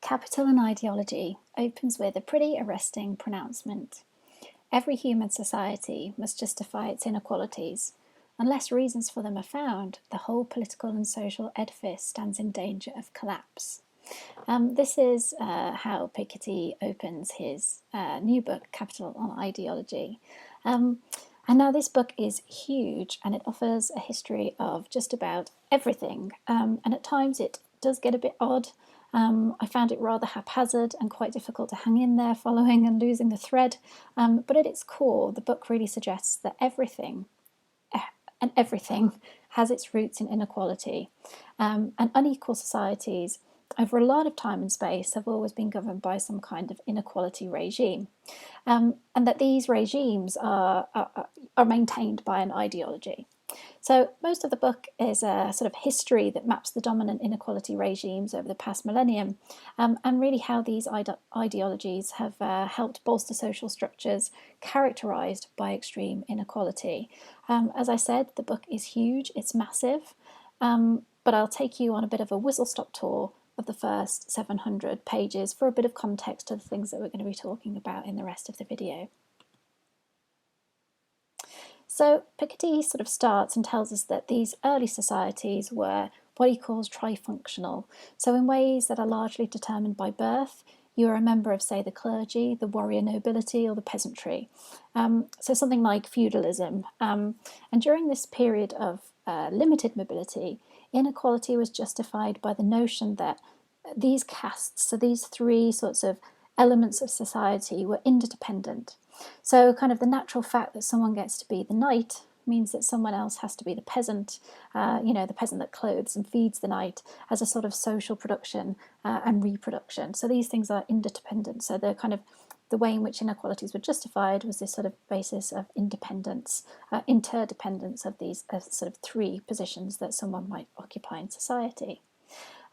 Capital and Ideology opens with a pretty arresting pronouncement. Every human society must justify its inequalities. Unless reasons for them are found, the whole political and social edifice stands in danger of collapse. This is how Piketty opens his new book, Capital and Ideology. And now this book is huge and it offers a history of just about everything. And at times it does get a bit odd. I found it rather haphazard and quite difficult to hang in there following and losing the thread. But at its core, the book really suggests that everything has its roots in inequality. And unequal societies over a lot of time and space have always been governed by some kind of inequality regime. And that these regimes are maintained by an ideology. So most of the book is a sort of history that maps the dominant inequality regimes over the past millennium, and really how these ideologies have helped bolster social structures characterised by extreme inequality. As I said, the book is huge, it's massive, but I'll take you on a bit of a whistle-stop tour of the first 700 pages for a bit of context to the things that we're going to be talking about in the rest of the video. So Piketty sort of starts and tells us that these early societies were what he calls trifunctional, so in ways that are largely determined by birth. You are a member of, say, the clergy, the warrior nobility, or the peasantry. So something like feudalism. And during this period of limited mobility, inequality was justified by the notion that these castes, so these three sorts of elements of society, were interdependent. So kind of the natural fact that someone gets to be the knight means that someone else has to be the peasant, the peasant that clothes and feeds the knight, as a sort of social production and reproduction. So these things are interdependent. So the way in which inequalities were justified was this sort of basis of independence, interdependence of these sort of three positions that someone might occupy in society.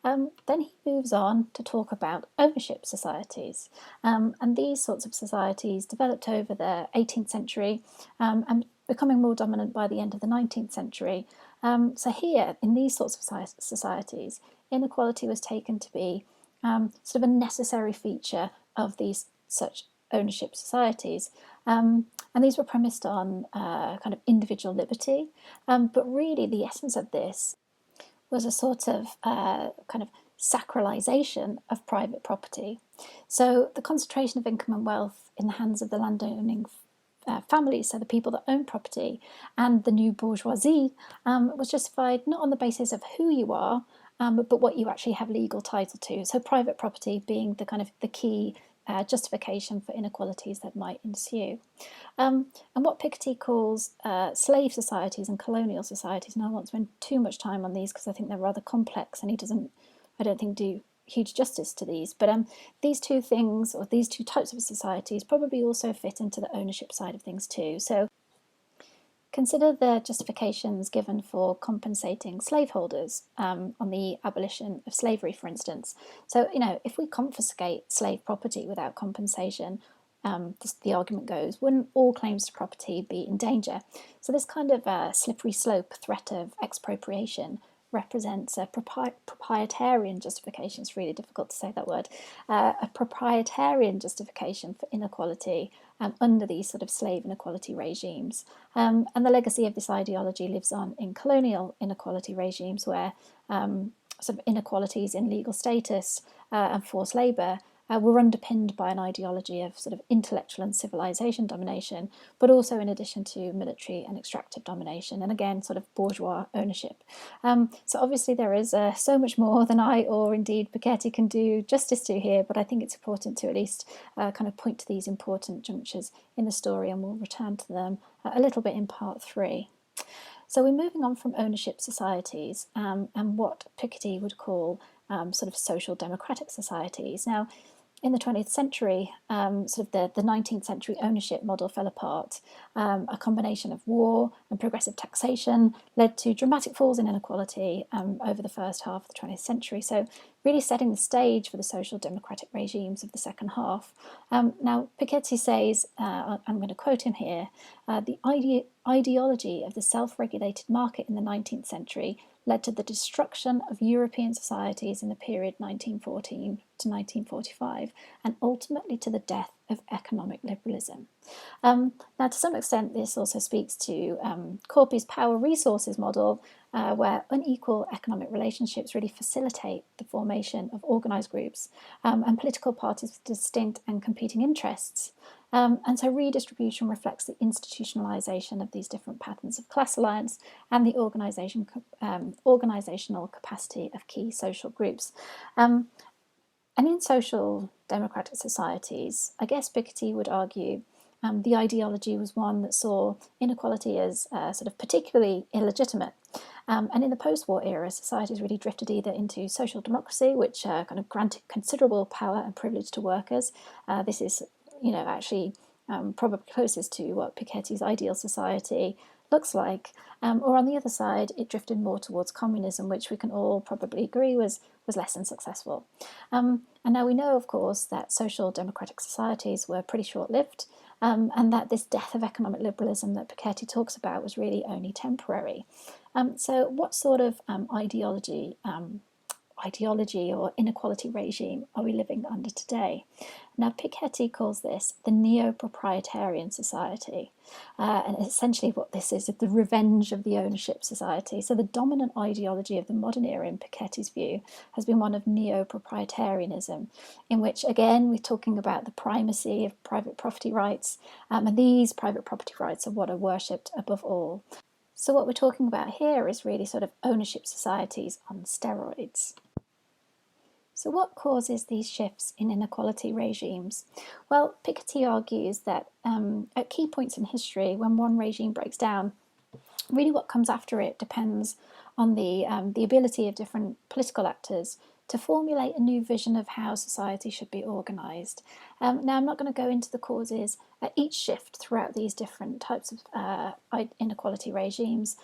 Then he moves on to talk about ownership societies, and these sorts of societies developed over the 18th century and becoming more dominant by the end of the 19th century. So here, in these sorts of societies, inequality was taken to be sort of a necessary feature of these such ownership societies. And these were premised on kind of individual liberty, but really the essence of this was a sort of kind of sacralisation of private property. So the concentration of income and wealth in the hands of the landowning families, so the people that own property, and the new bourgeoisie was justified not on the basis of who you are, but what you actually have legal title to. So private property being the key justification for inequalities that might ensue. And what Piketty calls slave societies and colonial societies, and I won't spend too much time on these because I think they're rather complex and he doesn't, I don't think, do huge justice to these, but these two things, or these two types of societies, probably also fit into the ownership side of things too. So consider the justifications given for compensating slaveholders on the abolition of slavery, for instance. So, if we confiscate slave property without compensation, the argument goes, wouldn't all claims to property be in danger? So this kind of slippery slope threat of expropriation represents a proprietarian justification. It's really difficult to say that word. A proprietarian justification for inequality under these sort of slave inequality regimes. And the legacy of this ideology lives on in colonial inequality regimes where sort of inequalities in legal status and forced labour were underpinned by an ideology of sort of intellectual and civilization domination, but also in addition to military and extractive domination, and again, sort of bourgeois ownership. So obviously there is so much more than I, or indeed Piketty, can do justice to here, but I think it's important to at least kind of point to these important junctures in the story, and we'll return to them a little bit in part 3. So we're moving on from ownership societies and what Piketty would call sort of social democratic societies. Now, in the 20th century, sort of the 19th century ownership model fell apart. A combination of war and progressive taxation led to dramatic falls in inequality over the first half of the 20th century. So really setting the stage for the social democratic regimes of the second half. Now, Piketty says, I'm going to quote him here, the ideology of the self-regulated market in the 19th century led to the destruction of European societies in the period 1914 to 1945, and ultimately to the death of economic liberalism. Now, to some extent, this also speaks to Corpy's power resources model, where unequal economic relationships really facilitate the formation of organised groups and political parties with distinct and competing interests. And so redistribution reflects the institutionalisation of these different patterns of class alliance and the organisational capacity of key social groups. And in social democratic societies, I guess Piketty would argue the ideology was one that saw inequality as sort of particularly illegitimate. And in the post-war era, societies really drifted either into social democracy, which kind of granted considerable power and privilege to workers. This is, actually probably closest to what Piketty's ideal society looks like. Or on the other side, it drifted more towards communism, which we can all probably agree was less than successful. And now we know, of course, that social democratic societies were pretty short-lived, and that this death of economic liberalism that Piketty talks about was really only temporary. So what sort of ideology or inequality regime are we living under today? Now, Piketty calls this the neo-proprietarian society. And essentially what this is the revenge of the ownership society. So the dominant ideology of the modern era, in Piketty's view, has been one of neo-proprietarianism, in which, again, we're talking about the primacy of private property rights, and these private property rights are what are worshipped above all. So what we're talking about here is really sort of ownership societies on steroids. So what causes these shifts in inequality regimes? Well, Piketty argues that at key points in history, when one regime breaks down, really what comes after it depends on the ability of different political actors to formulate a new vision of how society should be organised. Now, I'm not going to go into the causes at each shift throughout these different types of inequality regimes.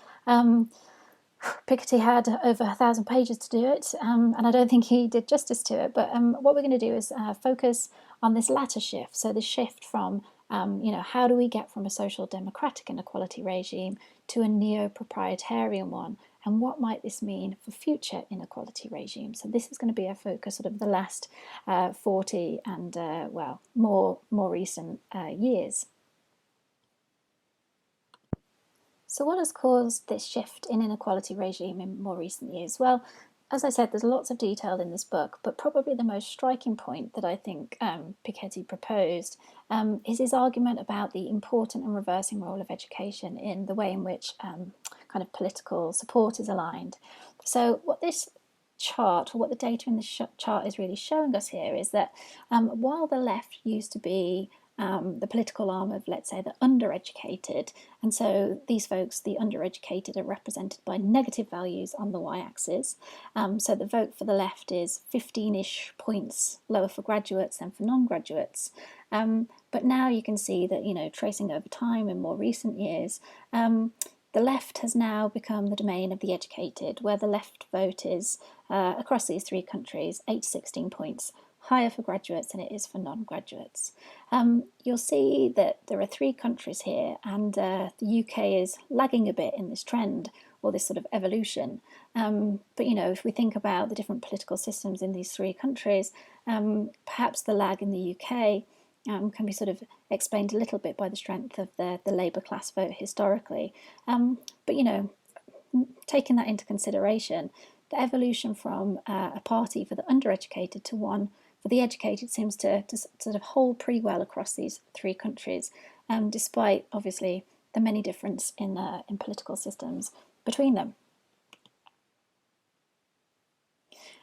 Piketty had over 1,000 pages to do it, and I don't think he did justice to it. But what we're going to do is focus on this latter shift. So the shift from, how do we get from a social democratic inequality regime to a neo-proprietarian one, and what might this mean for future inequality regimes? So this is going to be our focus, sort of the last 40 and more recent years. So what has caused this shift in inequality regime in more recent years? Well, as I said, there's lots of detail in this book, but probably the most striking point that I think Piketty proposed is his argument about the important and reversing role of education in the way in which kind of political support is aligned. So what this chart, or what the data in this chart is really showing us here, is that while the left used to be the political arm of, let's say, the undereducated, and so these folks, the undereducated, are represented by negative values on the y-axis. So the vote for the left is 15-ish points lower for graduates than for non-graduates. But now you can see that, tracing over time in more recent years, the left has now become the domain of the educated, where the left vote is, across these three countries, 8 to 16 points higher for graduates than it is for non-graduates. You'll see that there are three countries here, and the UK is lagging a bit in this trend, or this sort of evolution. But if we think about the different political systems in these three countries, perhaps the lag in the UK can be sort of explained a little bit by the strength of the Labour class vote historically. But taking that into consideration, the evolution from a party for the undereducated to one for the educated seems to sort of hold pretty well across these three countries, despite obviously the many differences in political systems between them.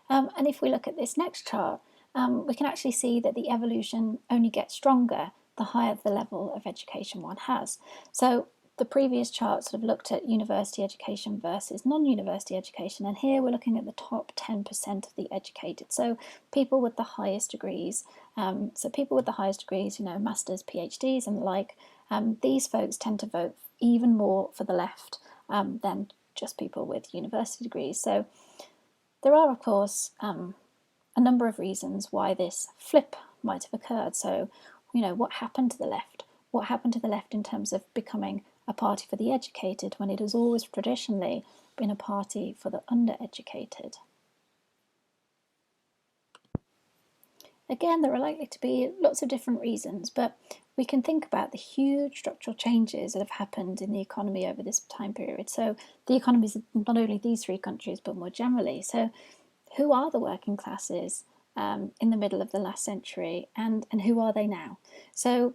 And if we look at this next chart, we can actually see that the evolution only gets stronger the higher the level of education one has. So the previous chart sort of looked at university education versus non-university education, and here we're looking at the top 10% of the educated, so people with the highest degrees. So people with the highest degrees, masters, PhDs and the like, these folks tend to vote even more for the left than just people with university degrees. So there are, of course, a number of reasons why this flip might have occurred. So, what happened to the left? What happened to the left in terms of becoming a party for the educated when it has always traditionally been a party for the undereducated. Again, there are likely to be lots of different reasons, but we can think about the huge structural changes that have happened in the economy over this time period. So the economies of not only these three countries, but more generally. So who are the working classes in the middle of the last century, and who are they now? So,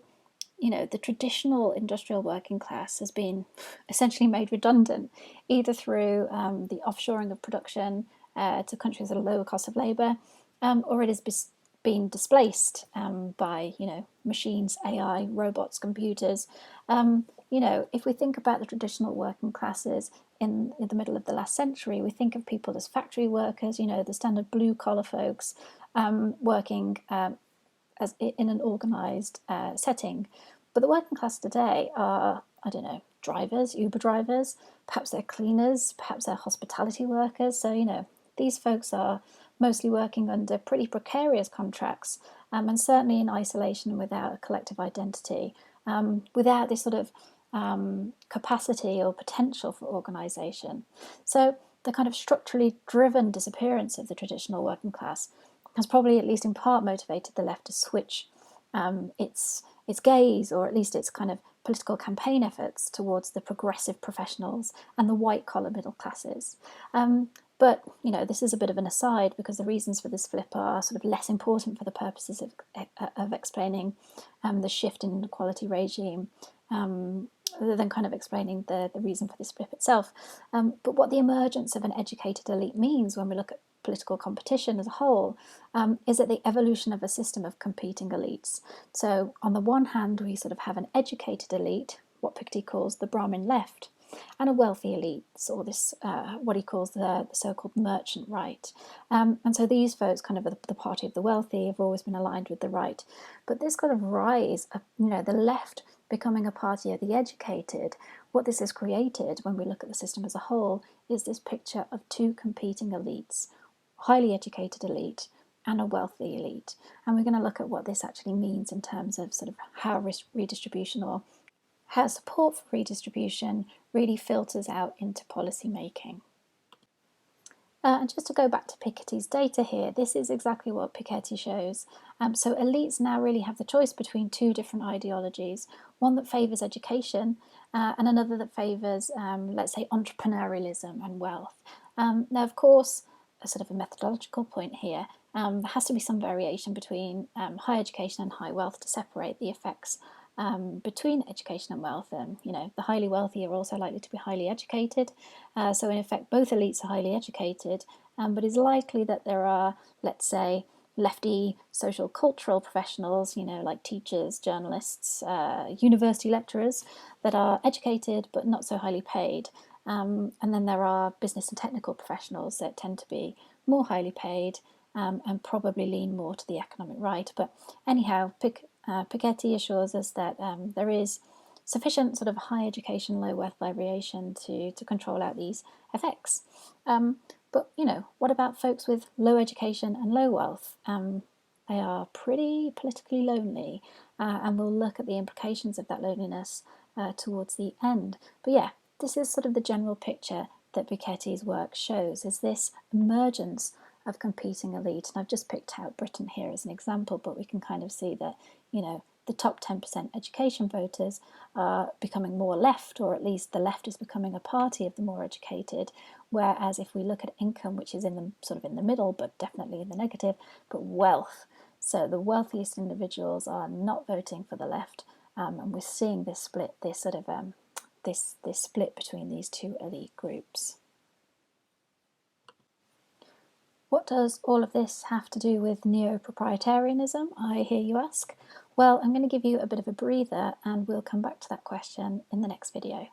you know, the traditional industrial working class has been essentially made redundant, either through the offshoring of production to countries at a lower cost of labour, or it has been displaced by, you know, machines, AI, robots, computers. You know, if we think about the traditional working classes in the middle of the last century, we think of people as factory workers, you know, the standard blue collar folks working as in an organised setting. But the working class today are, I don't know, drivers, Uber drivers, perhaps they're cleaners, perhaps they're hospitality workers. So, you know, these folks are mostly working under pretty precarious contracts and certainly in isolation and without a collective identity, without this sort of capacity or potential for organisation. So the kind of structurally driven disappearance of the traditional working class has probably, at least in part, motivated the left to switch its gaze, or at least its kind of political campaign efforts, towards the progressive professionals and the white-collar middle classes. But, you know, this is a bit of an aside, because the reasons for this flip are sort of less important for the purposes of explaining the shift in inequality regime than kind of explaining the reason for this flip itself. But what the emergence of an educated elite means when we look at political competition as a whole is that the evolution of a system of competing elites. So on the one hand, we sort of have an educated elite, what Piketty calls the Brahmin left, and a wealthy elite, or this what he calls the so-called merchant right. And so these folks, kind of the party of the wealthy, have always been aligned with the right. But this kind of rise of, you know, the left becoming a party of the educated, what this has created, when we look at the system as a whole, is this picture of two competing elites: highly educated elite and a wealthy elite. And we're going to look at what this actually means in terms of sort of how redistribution, or how support for redistribution, really filters out into policy making. And just to go back to Piketty's data here, this is exactly what Piketty shows. So elites now really have the choice between two different ideologies, one that favours education and another that favours, let's say, entrepreneurialism and wealth. Now, of course, a sort of a methodological point here, there has to be some variation between high education and high wealth to separate the effects between education and wealth. And, you know, the highly wealthy are also likely to be highly educated. So in effect, both elites are highly educated, but it's likely that there are, let's say, lefty social cultural professionals, you know, like teachers, journalists, university lecturers, that are educated but not so highly paid. And then there are business and technical professionals that tend to be more highly paid and probably lean more to the economic right. But anyhow, Piketty assures us that there is sufficient sort of high education, low wealth variation to control out these effects. But, you know, what about folks with low education and low wealth? They are pretty politically lonely, and we'll look at the implications of that loneliness towards the end. But yeah, this is sort of the general picture that Piketty's work shows, is this emergence of competing elite. And I've just picked out Britain here as an example, but we can kind of see that, you know, the top 10% education voters are becoming more left, or at least the left is becoming a party of the more educated. Whereas if we look at income, which is in the sort of in the middle, but definitely in the negative, but wealth, so the wealthiest individuals are not voting for the left, and we're seeing this split, this sort of this split between these two elite groups. What does all of this have to do with neo-proprietarianism, I hear you ask? Well, I'm going to give you a bit of a breather, and we'll come back to that question in the next video.